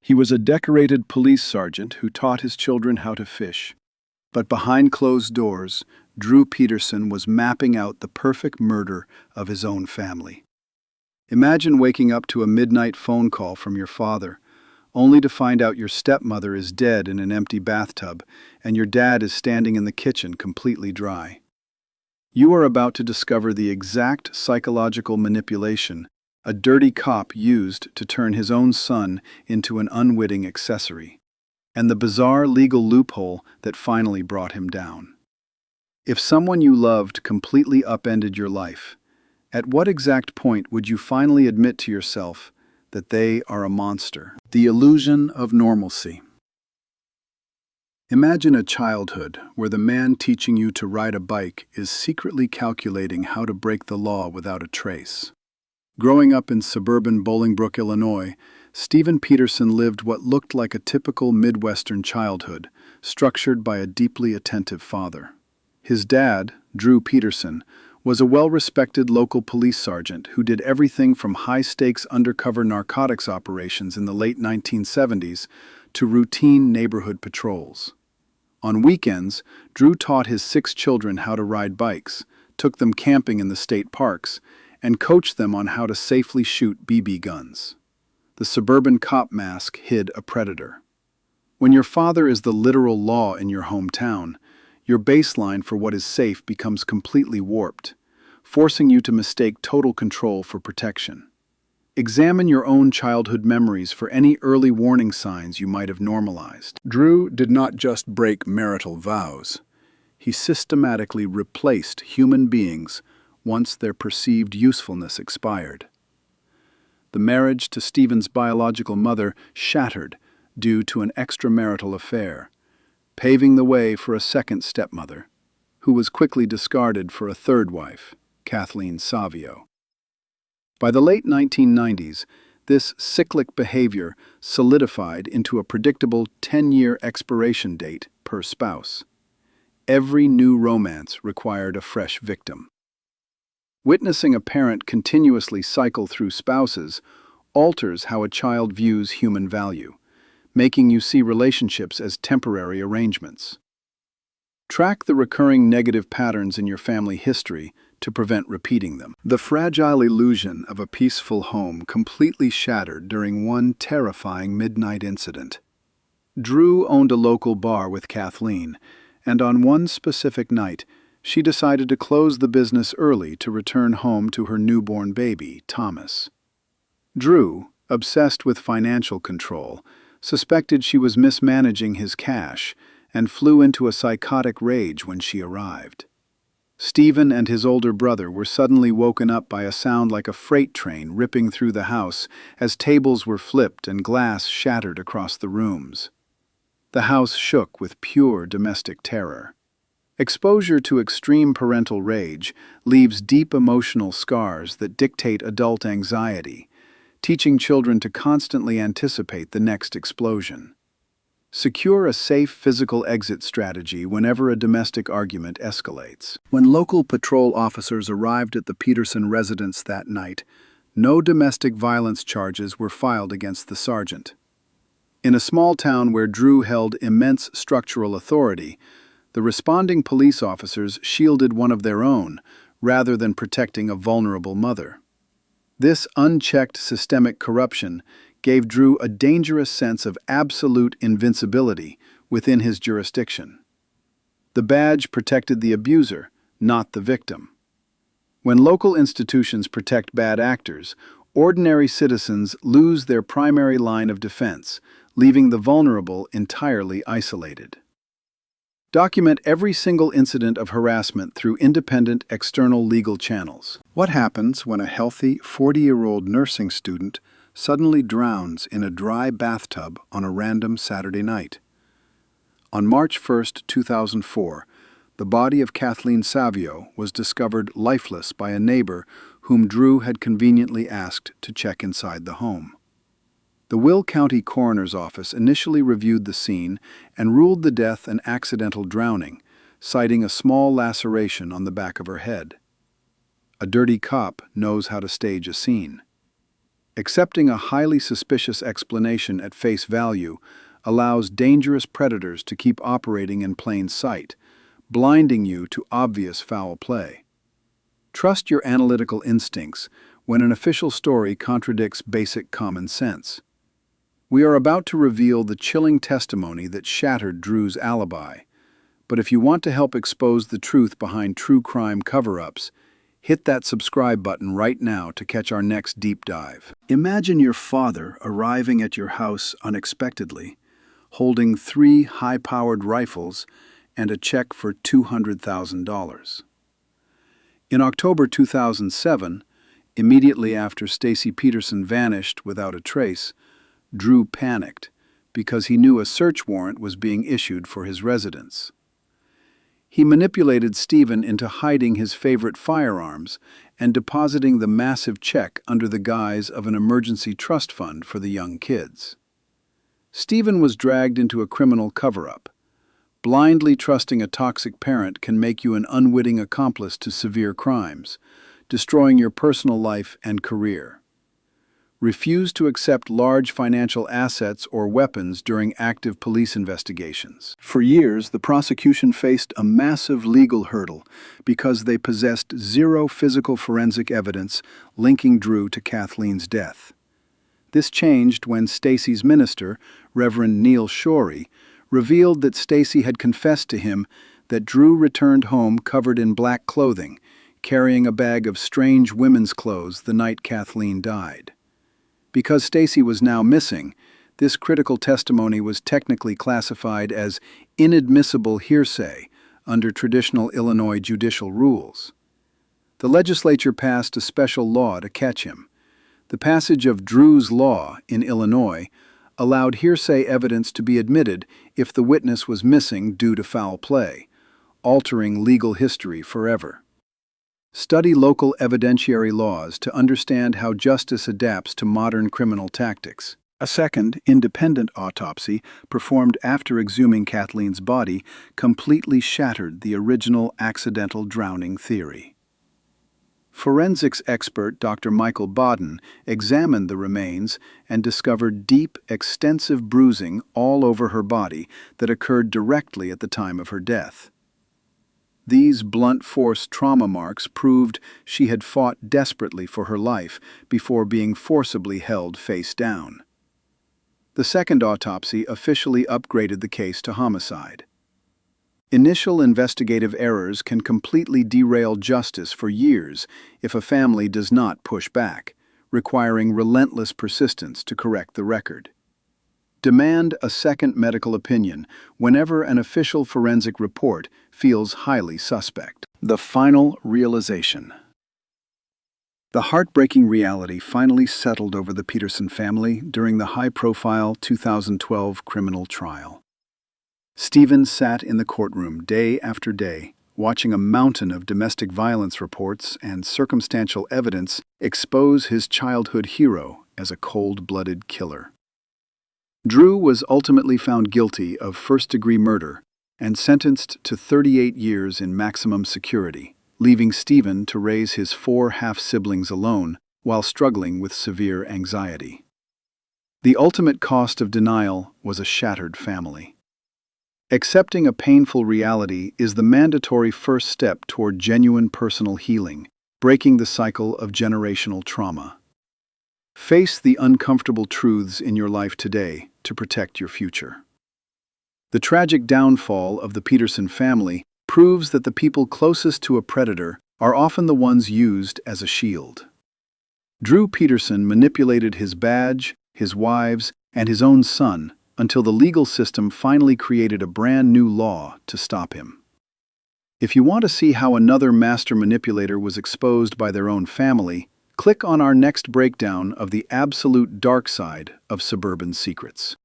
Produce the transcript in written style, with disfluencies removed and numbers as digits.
He was a decorated police sergeant who taught his children how to fish. But behind closed doors, Drew Peterson was mapping out the perfect murder of his own family. Imagine waking up to a midnight phone call from your father, only to find out your stepmother is dead in an empty bathtub and your dad is standing in the kitchen completely dry. You are about to discover the exact psychological manipulation a dirty cop used to turn his own son into an unwitting accessory, and the bizarre legal loophole that finally brought him down. If someone you loved completely upended your life, at what exact point would you finally admit to yourself that they are a monster? The illusion of normalcy. Imagine a childhood where the man teaching you to ride a bike is secretly calculating how to break the law without a trace. Growing up in suburban Bolingbrook, Illinois, Stephen Peterson lived what looked like a typical Midwestern childhood, structured by a deeply attentive father. His dad, Drew Peterson, was a well-respected local police sergeant who did everything from high-stakes undercover narcotics operations in the late 1970s to routine neighborhood patrols. On weekends, Drew taught his 6 children how to ride bikes, took them camping in the state parks, and coached them on how to safely shoot BB guns. The suburban cop mask hid a predator. When your father is the literal law in your hometown, your baseline for what is safe becomes completely warped, forcing you to mistake total control for protection. Examine your own childhood memories for any early warning signs you might have normalized. Drew did not just break marital vows. He systematically replaced human beings once their perceived usefulness expired. The marriage to Stephen's biological mother shattered due to an extramarital affair, paving the way for a second stepmother, who was quickly discarded for a third wife, Kathleen Savio. By the late 1990s, this cyclic behavior solidified into a predictable 10-year expiration date per spouse. Every new romance required a fresh victim. Witnessing a parent continuously cycle through spouses alters how a child views human value, making you see relationships as temporary arrangements. Track the recurring negative patterns in your family history to prevent repeating them. The fragile illusion of a peaceful home completely shattered during one terrifying midnight incident. Drew owned a local bar with Kathleen, and on one specific night, she decided to close the business early to return home to her newborn baby, Thomas. Drew, obsessed with financial control, suspected she was mismanaging his cash and flew into a psychotic rage when she arrived. Stephen and his older brother were suddenly woken up by a sound like a freight train ripping through the house as tables were flipped and glass shattered across the rooms. The house shook with pure domestic terror. Exposure to extreme parental rage leaves deep emotional scars that dictate adult anxiety, teaching children to constantly anticipate the next explosion. Secure a safe physical exit strategy whenever a domestic argument escalates. When local patrol officers arrived at the Peterson residence that night, no domestic violence charges were filed against the sergeant. In a small town where Drew held immense structural authority, the responding police officers shielded one of their own, rather than protecting a vulnerable mother. This unchecked systemic corruption gave Drew a dangerous sense of absolute invincibility within his jurisdiction. The badge protected the abuser, not the victim. When local institutions protect bad actors, ordinary citizens lose their primary line of defense, leaving the vulnerable entirely isolated. Document every single incident of harassment through independent external legal channels. What happens when a healthy 40-year-old nursing student suddenly drowns in a dry bathtub on a random Saturday night? On March 1, 2004, the body of Kathleen Savio was discovered lifeless by a neighbor whom Drew had conveniently asked to check inside the home. The Will County Coroner's Office initially reviewed the scene and ruled the death an accidental drowning, citing a small laceration on the back of her head. A dirty cop knows how to stage a scene. Accepting a highly suspicious explanation at face value allows dangerous predators to keep operating in plain sight, blinding you to obvious foul play. Trust your analytical instincts when an official story contradicts basic common sense. We are about to reveal the chilling testimony that shattered Drew's alibi. But if you want to help expose the truth behind true crime cover-ups, hit that subscribe button right now to catch our next deep dive. Imagine your father arriving at your house unexpectedly, holding 3 high-powered rifles and a check for $200,000. In October 2007, immediately after Stacy Peterson vanished without a trace, Drew panicked because he knew a search warrant was being issued for his residence. He manipulated Stephen into hiding his favorite firearms and depositing the massive check under the guise of an emergency trust fund for the young kids. Stephen was dragged into a criminal cover-up. Blindly trusting a toxic parent can make you an unwitting accomplice to severe crimes, destroying your personal life and career. Refuse to accept large financial assets or weapons during active police investigations. For years, the prosecution faced a massive legal hurdle because they possessed zero physical forensic evidence linking Drew to Kathleen's death. This changed when Stacy's minister, Reverend Neil Shorey, revealed that Stacy had confessed to him that Drew returned home covered in black clothing, carrying a bag of strange women's clothes the night Kathleen died. Because Stacy was now missing, this critical testimony was technically classified as inadmissible hearsay under traditional Illinois judicial rules. The legislature passed a special law to catch him. The passage of Drew's Law in Illinois allowed hearsay evidence to be admitted if the witness was missing due to foul play, altering legal history forever. Study local evidentiary laws to understand how justice adapts to modern criminal tactics. A second, independent autopsy, performed after exhuming Kathleen's body, completely shattered the original accidental drowning theory. Forensics expert Dr. Michael Bodden examined the remains and discovered deep, extensive bruising all over her body that occurred directly at the time of her death. These blunt force trauma marks proved she had fought desperately for her life before being forcibly held face down. The second autopsy officially upgraded the case to homicide. Initial investigative errors can completely derail justice for years if a family does not push back, requiring relentless persistence to correct the record. Demand a second medical opinion whenever an official forensic report feels highly suspect. The final realization. The heartbreaking reality finally settled over the Peterson family during the high-profile 2012 criminal trial. Stephen sat in the courtroom day after day, watching a mountain of domestic violence reports and circumstantial evidence expose his childhood hero as a cold-blooded killer. Drew was ultimately found guilty of first-degree murder and sentenced to 38 years in maximum security, leaving Stephen to raise his 4 half-siblings alone while struggling with severe anxiety. The ultimate cost of denial was a shattered family. Accepting a painful reality is the mandatory first step toward genuine personal healing, breaking the cycle of generational trauma. Face the uncomfortable truths in your life today to protect your future. The tragic downfall of the Peterson family proves that the people closest to a predator are often the ones used as a shield. Drew Peterson manipulated his badge, his wives, and his own son until the legal system finally created a brand new law to stop him. If you want to see how another master manipulator was exposed by their own family, click on our next breakdown of the absolute dark side of suburban secrets.